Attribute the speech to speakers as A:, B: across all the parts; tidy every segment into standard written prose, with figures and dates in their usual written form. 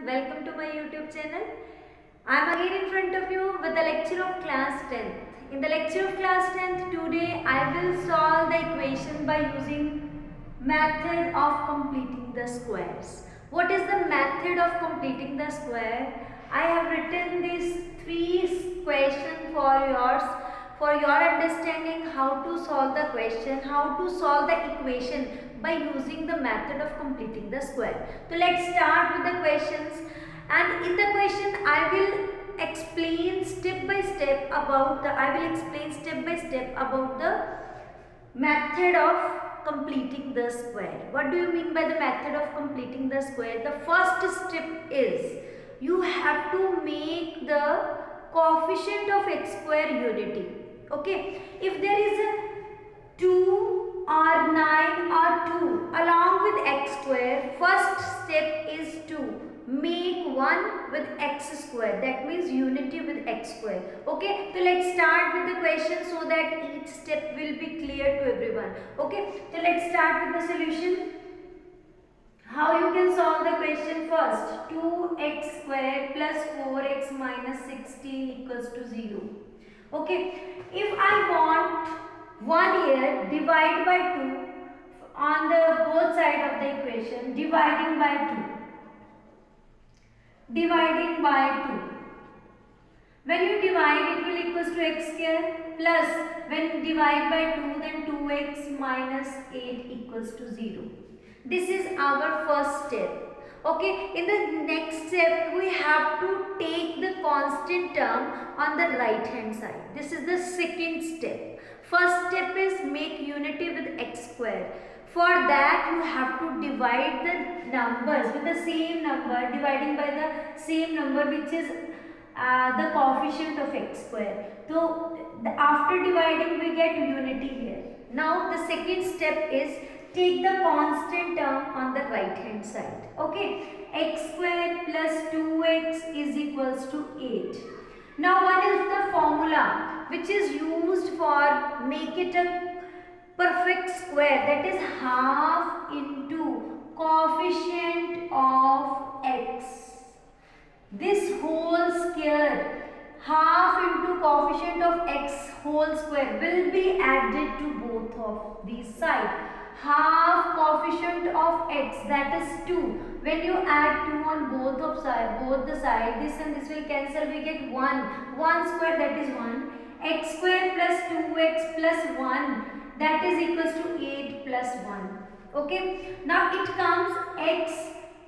A: welcome to my YouTube channel. I am again in front of you with the lecture of class 10th. In the lecture of class 10th today I will solve the equation by using method of completing the squares. What is the method of completing the square? I have written these three questions for your understanding how to solve the question, how to solve the equation by using the method of completing the square. So let's start with the questions, and in the question I will explain step by step about the method of completing the square. What do you mean by the method of completing the square? The first step is you have to make the coefficient of x square unity. Okay, if there is a 2 or 9 or 2 along with x square, first step is to make one with x square, that means unity with x square. Okay, so let's start with the question so that each step will be clear to everyone. Okay, so let's start with the solution. How you can solve the question? First, 2x square plus 4x minus 16 equals to 0. Okay, if I want 1 here, divide by 2 on the both side of the equation, dividing by 2. When you divide, it will equals to x square, plus when divide by 2, then 2x minus 8 equals to 0. This is our first step. Okay, in the next step we have to take the constant term on the right hand side. This is the second step. First step is make unity with x square. For that you have to divide the numbers with the same number, dividing by the same number which is the coefficient of x square. So after dividing we get unity here. Now the second step is take the constant term on the right hand side. Okay, x square plus 2x is equals to 8. Now what is the formula which is used for make it a perfect square? That is half into coefficient of x. This whole square, half into coefficient of x whole square, will be added to both of these sides. Half coefficient of x, that is 2. When you add 2 on both the side, this and this will cancel, we get 1. 1 square, that is 1. X square plus 2x plus 1, that is equals to 8 plus 1. Okay, now it comes x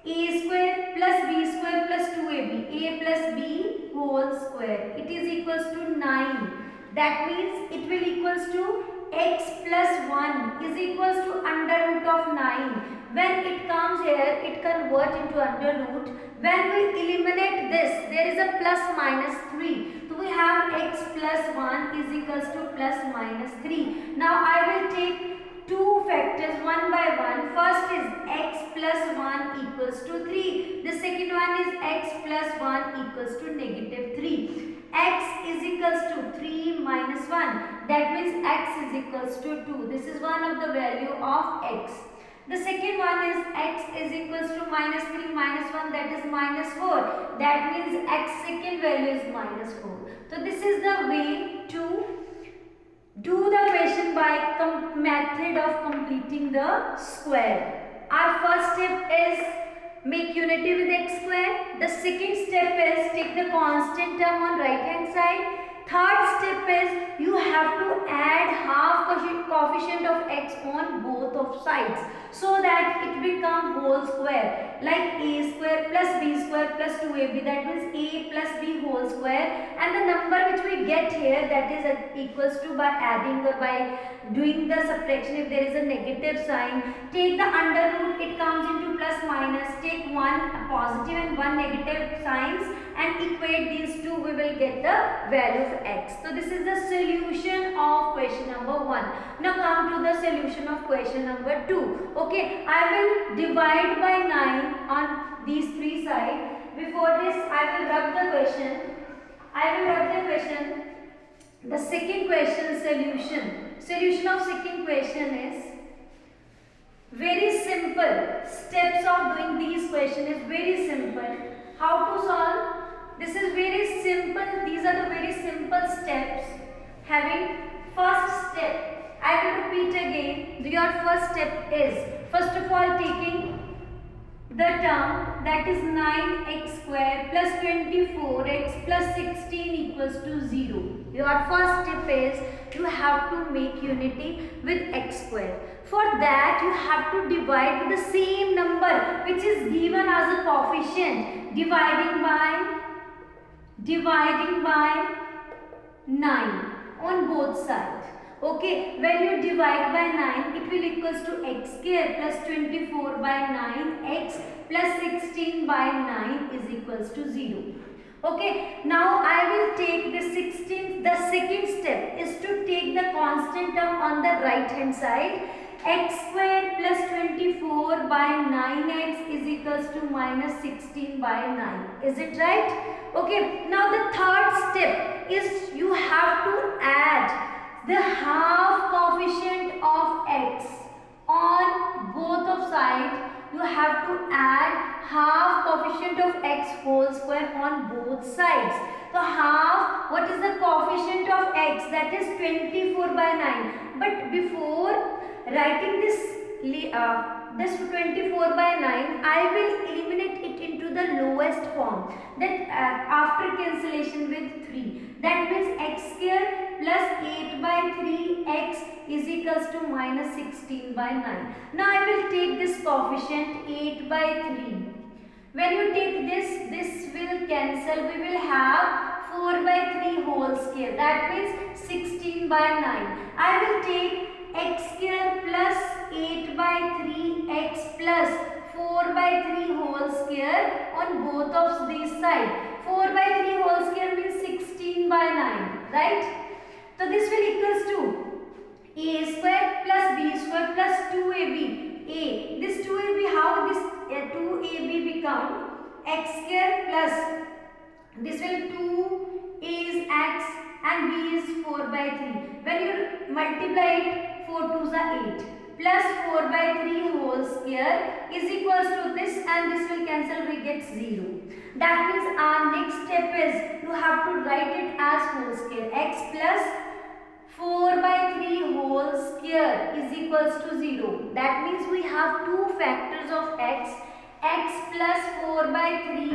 A: a square plus b square plus 2ab, a plus b whole square, it is equals to 9. That means it will equals to x plus 1 is equals to under root of 9. When it comes here, it converts into under root. When we eliminate this, there is a plus minus 3. So we have x plus 1 is equals to plus minus 3. Now I will take two factors one by one. First is x plus 1 equals to 3. The second one is x plus 1 equals to negative 3. X is equals to 3 minus 1. That means x is equals to 2. This is one of the value of x. The second one is x is equals to minus 3 minus 1, that is minus 4. That means x second value is minus 4. So this is the way to do the question by method of completing the square. Our first step is make unity with x square. The second step is take the constant term on right hand side. Third step is you have to add half coefficient of x on both of sides so that it become whole square, like a square plus b square plus 2ab, that means a plus b whole square, and the number which we get here, that is equals to by adding or by doing the subtraction. If there is a negative sign, take the under root, it comes into plus minus, take one positive and one negative signs and equate these two, we will get the value of x. So this is the solution of question number 1. Now come to the solution of question number 2. Okay, I will divide by 9 on these three sides. Before this, I will rub the question. The second question solution. Solution of second question is very simple. Steps of doing these question is very simple. How to solve? This is very simple. These are the very simple steps. Having first step, I will repeat again. Your first step is, first of all, taking the term that is 9x square plus 24x plus 16 equals to 0. Your first step is you have to make unity with x square. For that you have to divide with the same number which is given as a coefficient, dividing by 9 on both sides. Okay, when you divide by 9, it will equals to x square plus 24 by 9, x plus 16 by 9 is equals to 0. Okay, now I will take the 16, the second step is to take the constant term on the right hand side. X square plus 24 by 9x is equals to minus 16 by 9. Is it right? Okay, now the third step is you have to add the half coefficient of x on both of sides. You have to add half coefficient of x whole square on both sides. So half, what is the coefficient of x? That is 24 by 9. But before writing this 24 by 9, I will eliminate it into the lowest form. That after cancellation with 3. That means x square plus 8 by 3x is equals to minus 16 by 9. Now I will take this coefficient 8 by 3. When you take this will cancel. We will have 4 by 3 whole square. That means 16 by 9. I will take x square plus 8 by 3x plus 4 by 3 whole square on both of these sides. 4 by 3 whole square means 16 by 9, right? So this will equals to a square plus b square plus 2ab. A. This 2ab, how this 2ab become x square plus this will 2 is x and b is 4 by 3. When you multiply it, 4 2s are 8 plus 4 by 3 whole square is equals to this and this will cancel, we get 0. That means our next step is you have to write it as whole square. X plus 4 by 3 whole square is equals to 0. That means we have two factors of x plus 4 by 3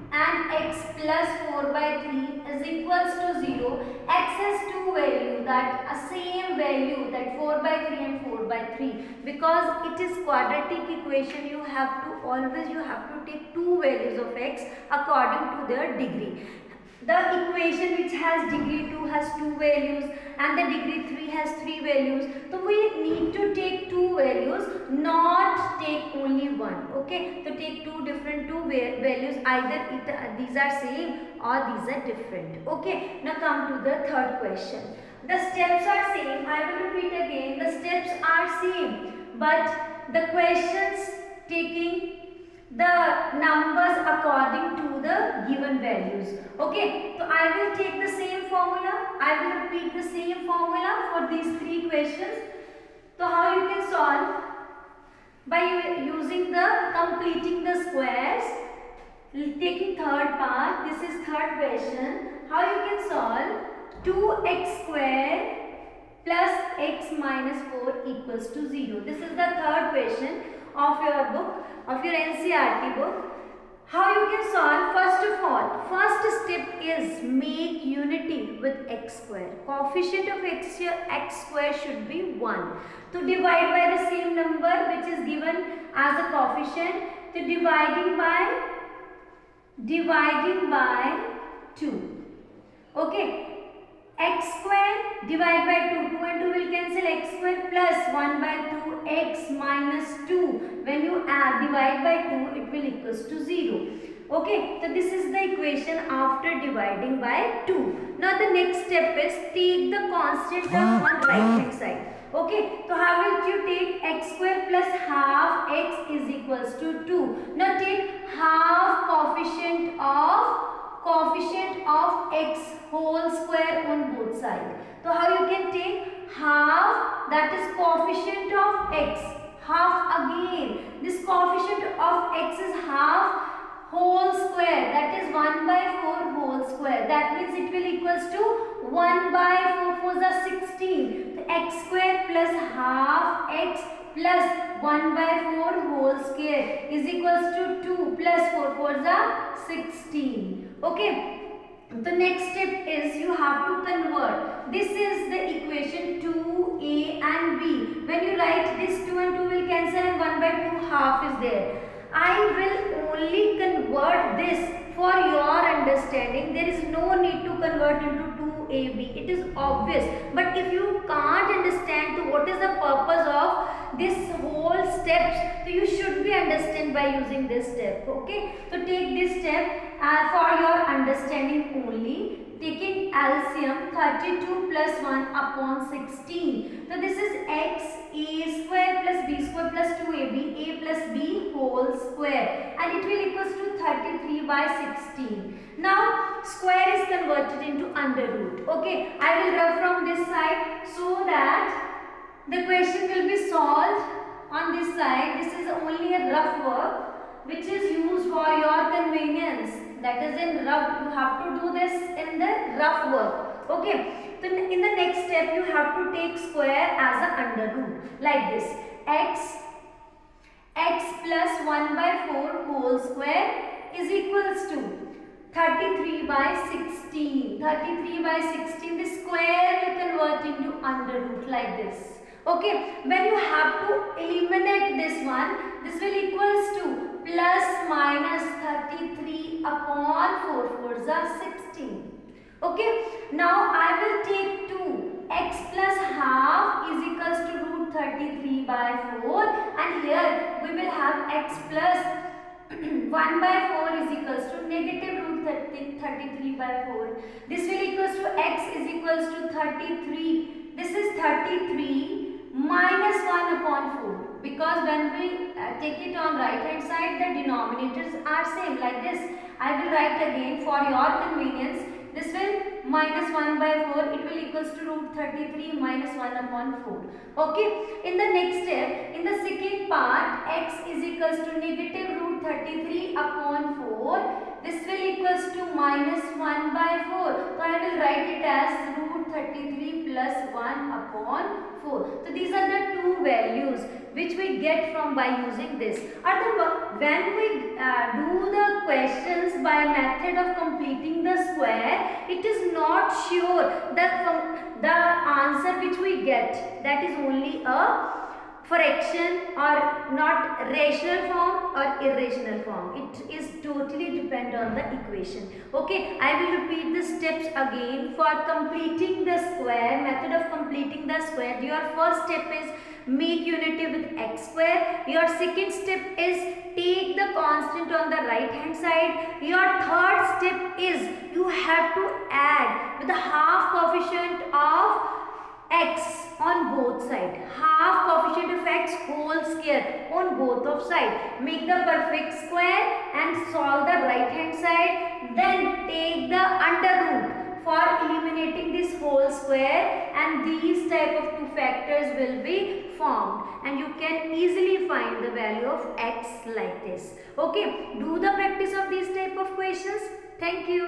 A: and x plus 4 by 3 is equals to 0. X has two values, that a same value, that 4 by 3 and 4 by 3. Because it is quadratic equation, you have to take two values of x according to their degree. The equation which has degree 2 has two values and the degree 3 has three values. So we need to take two values, not take only one. Okay, so take two values, either these are same or these are different. Okay, now come to the third question. The steps are same. I will repeat again. The steps are same, but the questions taking the numbers according to the given values. Okay, so I will take the same formula. I will repeat the same formula for these three questions. So how you can solve? By using the completing the squares. Taking third part. This is third question. How you can solve? 2x square plus x minus 4 equals to 0. This is the third question of your book, of your NCERT book. How you can solve? First of all, first step is make unity with x square. Coefficient of x square should be 1. To divide by the same number which is given as a coefficient, to dividing by 2. Okay. X square divide by 2. 2 and 2 will cancel. X square plus 1 by 2 x minus 2. When you divide by 2, it will equals to 0. Okay, so this is the equation after dividing by 2. Now the next step is take the constant term on right hand side. Okay, so how will you take x square plus half x is equals to 2. Now take half coefficient of x whole square on both sides. So how you can take half, that is coefficient of x, half again. This coefficient of x is half whole square square, that is 1 by 4 whole square. That means it will equals to 1 by 4 4 is 16. So x square plus half x plus 1 by 4 whole square is equals to 2 plus 4 4 is 16. Okay. The next step is you have to convert. This is the equation 2a and b. When you write this 2 and 2 will cancel and 1 by 2 half is there. I will only convert this for your understanding. There is no need to convert into 2ab. It is obvious. But if you can't understand what is the purpose of this whole steps, so you should be understand by using this step. Okay. So take this step for your understanding only. Taking LCM 32 plus 1 upon 16. So this is x a square plus b square plus 2ab, a plus b whole square, and it will equals to 33 by 16. Now square is converted into under root. Okay, I will rub from this side so that the question will be solved on this side. This is only a rough work which is used for your convenience. That is in rough, you have to do this in the rough work. Okay, so in the next step you have to take square as a under root like this. X plus 1 by 4 whole square is equals to 33 by 16. 33 by 16, the square will convert into under root like this. Okay, when you have to eliminate this one, this will equals to plus minus 33 upon 4 4s are 16. Okay, now I will take 2. X plus half is equals to root 33 by 4, and here we will have x plus 1 by 4 is equals to negative root 33 by 4. This will equals to x is equals to 33. This is 33 minus 1 upon 4. Because when we take it on right hand side, the denominators are same like this. I will write again for your convenience. This will minus 1 by 4, it will equals to root 33 minus 1 upon 4. Okay, in the next step, in the second part, x is equals to negative root 33 upon 4. This will equals to minus 1 by 4. So I will write it as root 33 plus 1 upon 4. So these are the two values which we get from by using this. When we do the questions by method of completing the square, it is not sure that the answer which we get, that is only a fraction or not rational form or irrational form. It is totally depend on the equation. Okay, I will repeat the steps again. For completing the square, method of completing the square, your first step is make unity with x square. Your second step is take the constant on the right hand side. Your third step is you have to add with the half coefficient of x on both sides. Half coefficient of x whole square on both of sides. Make the perfect square and solve the right hand side. Then take the under root for eliminating this whole square, and these type of two factors will be formed, and you can easily find the value of x like this. Okay, do the practice of these type of questions. Thank you.